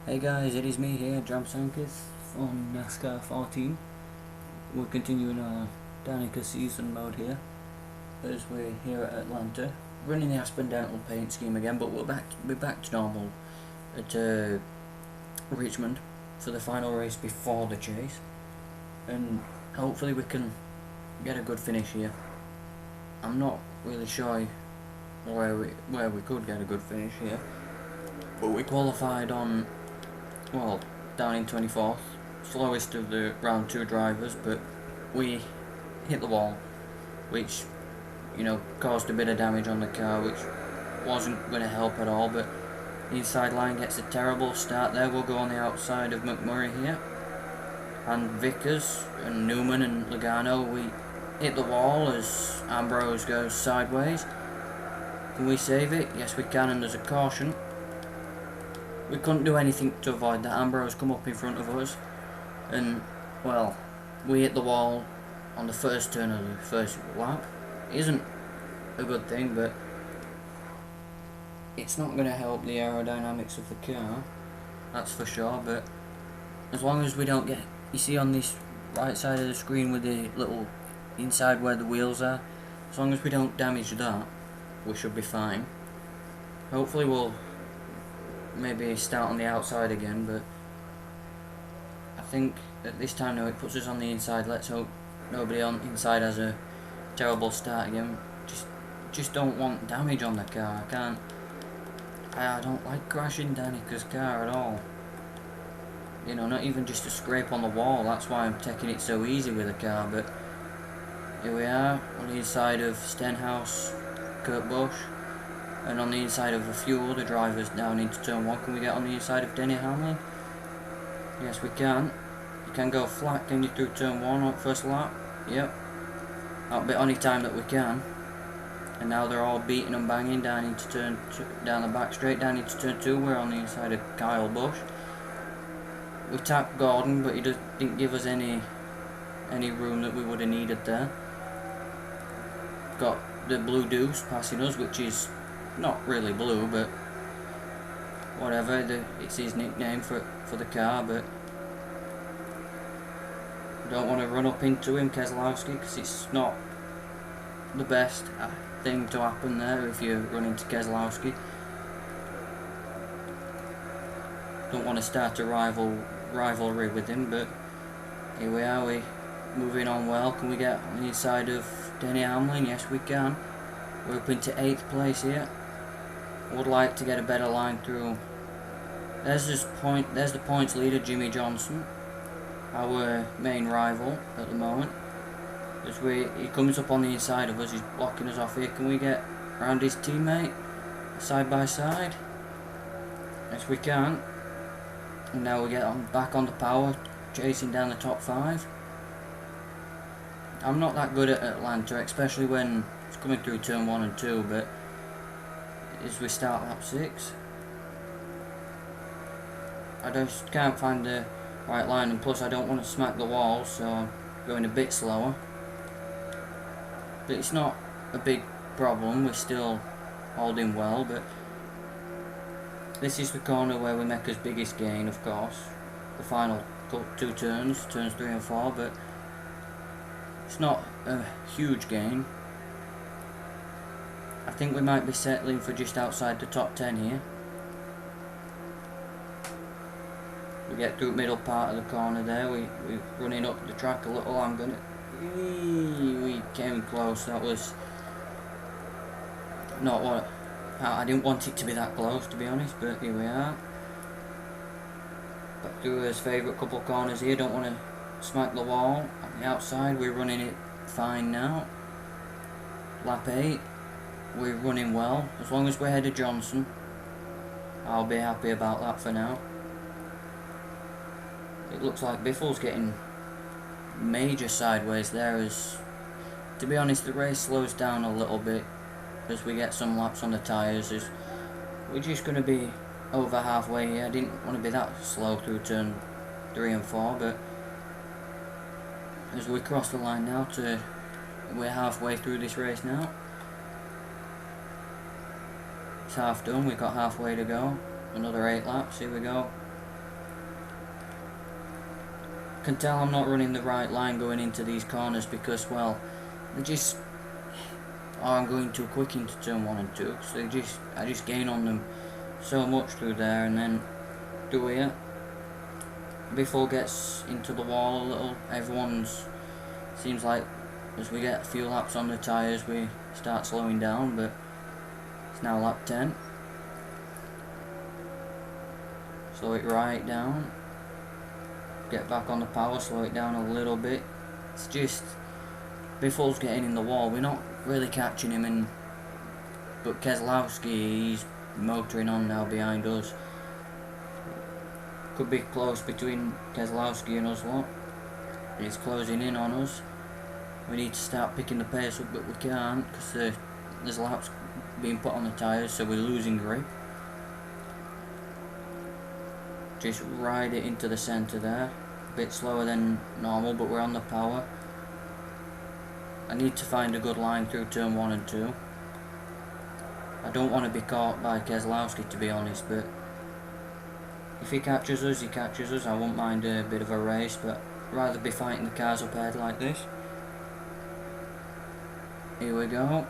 Hey guys, it is me here, Sankis on NASCAR 14. We're continuing our Danica season mode here, as we're here at Atlanta, running the Aspendental paint scheme again, but we're back to normal at Richmond for the final race before the chase, and hopefully we can get a good finish here. I'm not really sure where we could get a good finish here, but we qualified on, well, down in 24th, slowest of the round 2 drivers, but we hit the wall, which, you know, caused a bit of damage on the car, which wasn't going to help at all. But the inside line gets a terrible start there. We'll go on the outside of McMurray here, and Vickers and Newman and Logano. We hit the wall as Ambrose goes sideways. Can we save it? Yes, we can, and there's a caution. We couldn't do anything to avoid that. Ambrose come up in front of us, and, well, we hit the wall on the first turn of the first lap. It isn't a good thing, but it's not going to help the aerodynamics of the car, that's for sure. But as long as we don't get, you see on this right side of the screen with the little inside where the wheels are, as long as we don't damage that, we should be fine. Hopefully we'll maybe start on the outside again, but I think at this time now it puts us on the inside. Let's hope nobody on inside has a terrible start again. Just don't want damage on the car. I don't like crashing Danica's car at all. You know, not even just a scrape on the wall. That's why I'm taking it so easy with the car. But here we are on the inside of Stenhouse, Kurt Busch. And on the inside of a few other drivers down into turn 1. Can we get on the inside of Denny Hamlin? Yes, we can. You can go flat, can you, through turn 1 on first lap? Yep. That'll be only time that we can. And now they're all beating and banging down into turn 2, down the back straight, down into turn 2. We're on the inside of Kyle Busch. We tapped Gordon, but he didn't give us any room that we would have needed there. Got the Blue Deuce passing us, which is not really blue, but whatever, it's his nickname for the car. But don't want to run up into him, Keselowski, because it's not the best thing to happen there if you run into Keselowski. Don't want to start a rivalry with him, but here we are, we moving on well. Can we get on the inside of Denny Hamlin? Yes, we can. We're up into 8th place here. Would like to get a better line through. There's the points leader, Jimmy Johnson, our main rival at the moment. As he comes up on the inside of us, he's blocking us off here. Can we get around his teammate side by side? Yes, we can. And now we get back on the power, chasing down the top 5. I'm not that good at Atlanta, especially when it's coming through turn 1 and 2, but as we start lap 6, I just can't find the right line, and plus I don't want to smack the wall, so I'm going a bit slower. But it's not a big problem, we're still holding well. But this is the corner where we make his biggest gain, of course, the final 2 turns 3 and 4, but it's not a huge gain. I think we might be settling for just outside the top 10 here. We get through the middle part of the corner there. We're running up the track a little. We came close. That was not what I didn't want it to be that close, to be honest. But here we are. Back through his favourite couple of corners here. Don't want to smack the wall. On the outside, we're running it fine now. Lap 8. We're running well. As long as we're ahead of Johnson, I'll be happy about that for now. It looks like Biffle's getting major sideways there, as, to be honest, the race slows down a little bit as we get some laps on the tyres. We're just going to be over halfway here. I didn't want to be that slow through turn 3 and 4, but as we cross the line now, we're halfway through this race now. It's half done, we've got halfway to go. Another 8 laps, here we go. can tell I'm not running the right line going into these corners because, well, they just, oh, I'm going too quick into turn 1 and 2 because I just gain on them so much through there, and then through here, before it gets into the wall a little, everyone's, seems like as we get a few laps on the tyres we start slowing down, but it's now lap 10. Slow it right down, get back on the power, slow it down a little bit. It's just, Biffle's getting in the wall, we're not really catching him, and but Keselowski, he's motoring on now behind us. Could be close between Keselowski and us lot. It's closing in on us. We need to start picking the pace up, but we can't because there's laps being put on the tyres, so we're losing grip. Just ride it into the centre there. A bit slower than normal, but we're on the power. I need to find a good line through turn 1 and 2. I don't want to be caught by Keselowski, to be honest, but if he catches us, he catches us. I won't mind a bit of a race, but I'd rather be fighting the cars up ahead like this. Here we go.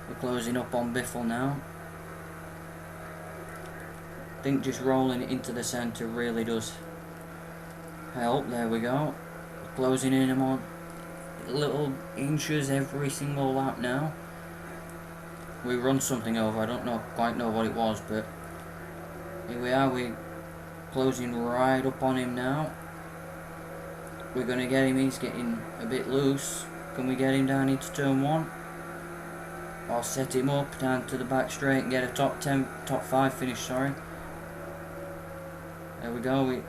We're closing up on Biffle now. I think just rolling it into the centre really does help. There we go. We're closing in him on little inches every single lap now. We run something over, I don't quite know what it was, but here we are, we're closing right up on him now. We're going to get him, he's getting a bit loose. Can we get him down into turn 1? Or set him up down to the back straight and get a top 5 finish, sorry. There we go, we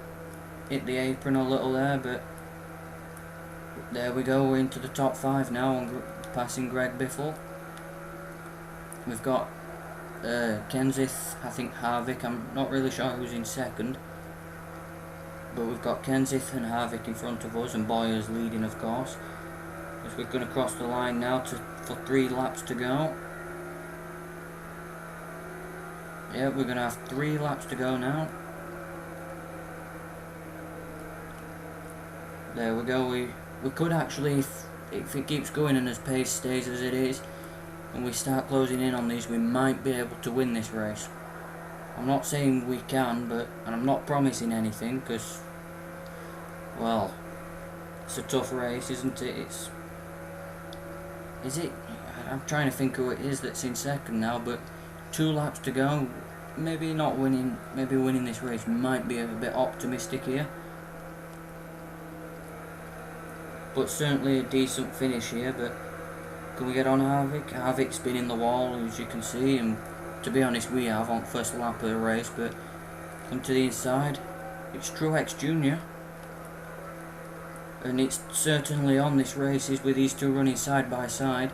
hit the apron a little there, but there we go, we're into the top 5 now, on passing Greg Biffle. We've got Kenseth, I think Harvick, I'm not really sure who's in second, but we've got Kenseth and Harvick in front of us, and Boyer's leading, of course. As we're going to cross the line now for 3 laps to go. Yeah, we're going to have 3 laps to go now. There we go, we could actually, if it keeps going and as pace stays as it is, and we start closing in on these, we might be able to win this race. I'm not saying we can, and I'm not promising anything, because, well, it's a tough race, isn't it? Is it? I'm trying to think who it is that's in second now, but 2 laps to go. Maybe not winning, maybe winning this race might be a bit optimistic here. But certainly a decent finish here, but can we get on Harvick? Harvick's been in the wall, as you can see, and to be honest we have on first lap of the race, but come to the inside, it's Truex Jr. And it's certainly on this race, is with these 2 running side by side.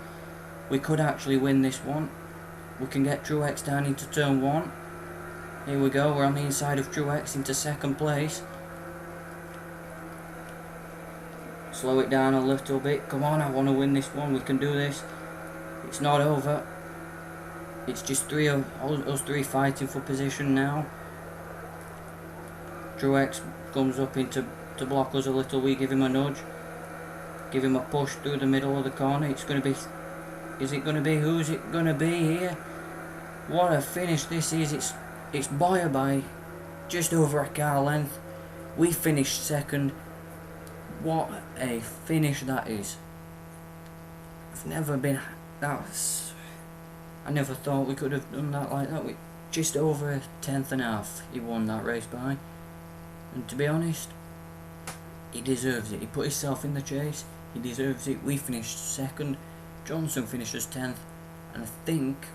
We could actually win this one. We can get Truex down into turn 1. Here we go, we're on the inside of Truex into second place. Slow it down a little bit. Come on, I want to win this one. We can do this. It's not over. It's just us three fighting for position now. Truex comes up into to block us a little. We give him a nudge. Give him a push through the middle of the corner. It's going to be... Is it going to be? Who's it going to be here? What a finish this is. It's Boyer by just over a car length. We finished second. What a finish that is. I've never been... I never thought we could have done that like that. Just over a 10th he won that race by. And to be honest, he deserves it. He put himself in the chase. He deserves it. We finished second. Johnson finishes 10th. And I think,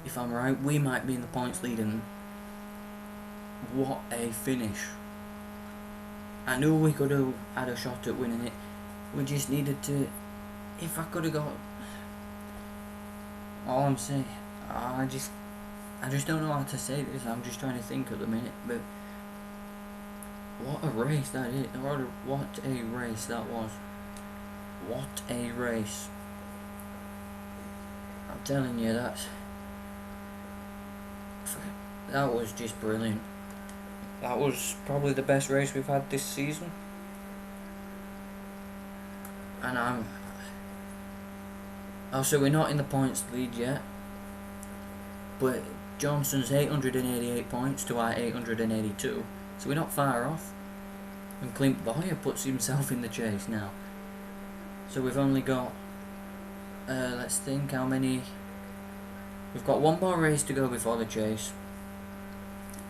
if I'm right, we might be in the points lead. And what a finish. I knew we could have had a shot at winning it. We just needed to... If I could have got... All I'm saying... I just don't know how to say this. I'm just trying to think at the minute. But... What a race that is. What a race that was. What a race. I'm telling you, that was just brilliant. That was probably the best race we've had this season. and also we're not in the points lead yet, but Johnson's 888 points to our 882, so we're not far off. And Clint Boyer puts himself in the chase now. So we've only got, let's think how many. We've got one more race to go before the chase.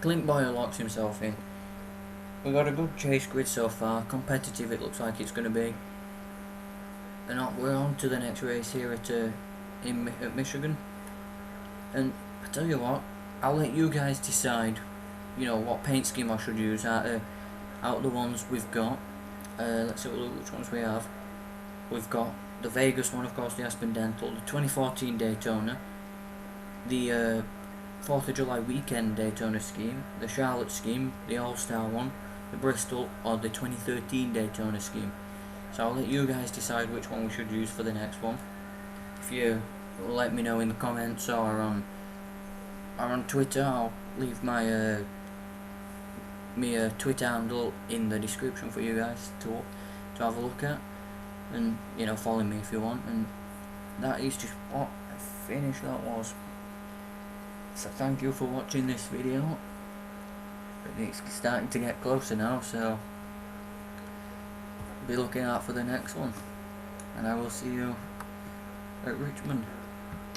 Clint Boyer locks himself in. We've got a good chase grid so far. Competitive it looks like it's going to be. And we're on to the next race here at Michigan. And I tell you what, I'll let you guys decide, you know, what paint scheme I should use out of the ones we've got. Let's have a look which ones we have. We've got the Vegas one, of course, the Aspen Dental, the 2014 Daytona, the 4th of July weekend Daytona scheme, the Charlotte scheme, the All-Star one, the Bristol, or the 2013 Daytona scheme. So I'll let you guys decide which one we should use for the next one. If you let me know in the comments or on Twitter, I'll leave my Twitter handle in the description for you guys to have a look at, and you know, follow me if you want. And that is just what a finish that was. So thank you for watching this video. It's starting to get closer now, so be looking out for the next one, and I will see you at Richmond.